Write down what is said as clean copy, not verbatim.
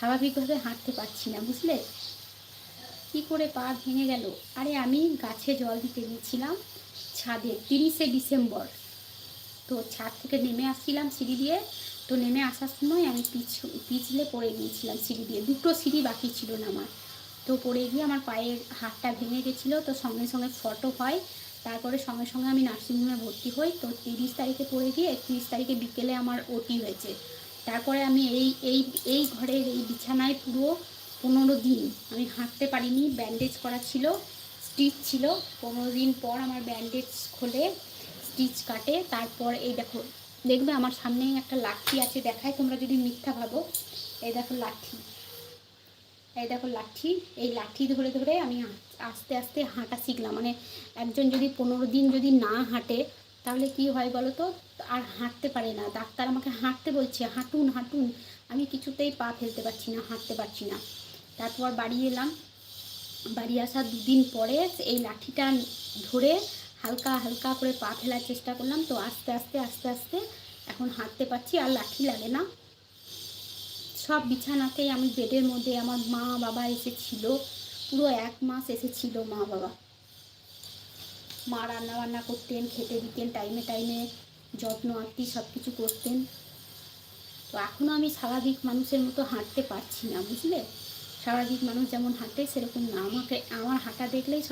স্বাভাবিকভাবে হাঁটতে পারছি না, বুঝলে? কি করে পা ভেঙে গেল? আরে আমি গাছে জল দিতে গিয়েছিলাম ছাদে 30শে ডিসেম্বর। তো ছাদ থেকে নেমে আসছিলাম সিঁড়ি দিয়ে। তো নেমে আসার সময় আমি পিছলে পড়ে গিয়েছিলাম সিঁড়ি দিয়ে, দুটো সিঁড়ি বাকি ছিল না আমার। তো পড়ে গিয়ে আমার পায়ের হাড়টা ভেঙে গেছিলো। তো সঙ্গে সঙ্গে ফটো হয়, তারপরে সঙ্গে সঙ্গে আমি নার্সিংহোমে ভর্তি হই। তো 30 তারিখে পড়ে গিয়ে 31 তারিখে বিকেলে আমার ওটি হয়েছে। তারপরে আমি এই ঘরের এই বিছানায় পুরো 15 দিন আমি হাঁটতে পারিনি। ব্যান্ডেজ করা ছিল, স্টিচ ছিল। 15 দিন পর আমার ব্যান্ডেজ খোলে, স্টিচ কাটে। তারপর এই দেখো, দেখবে আমার সামনেই একটা লাঠি আছে, দেখায় তোমরা যদি মিথ্যা ভাবো। এই দেখো লাঠি, এই দেখো লাঠি। এই লাঠি ধরে ধরে আমি আস্তে আস্তে হাঁটা শিখলাম। মানে একজন যদি 15 দিন যদি না হাঁটে তাহলে কি হয় বলো তো? আর হাঁটতে পারে না। ডাক্তার আমাকে হাঁটতে বলছে, হাঁটুন হাঁটুন, আমি কিছুতেই পা ফেলতে পারছি না, হাঁটতে পারছি না। তারপর বাড়ি এলাম। বাড়ি আসার 2 দিন পরে এই লাঠিটা ধরে হালকা হালকা করে পা ফেলার চেষ্টা করলাম। তো আস্তে আস্তে আস্তে আস্তে এখন হাঁটতে পারছি, আর লাঠি লাগে না। সব বিছানাতেই আমি বেডের মধ্যে। আমার মা বাবা এসেছিল, পুরো 1 মাস এসেছিল মা বাবা। মা রান্না বান্না করতেন, খেতে দিতেন টাইমে টাইমে, যত্ন আত্তি সব কিছু করতেন। তো এখনও আমি স্বাভাবিক মানুষের মতো হাঁটতে পারছি না, বুঝলে? স্বাভাবিক মানুষ যেমন হাঁটে সেরকম না। আমার হাঁটা দেখলেই সবাই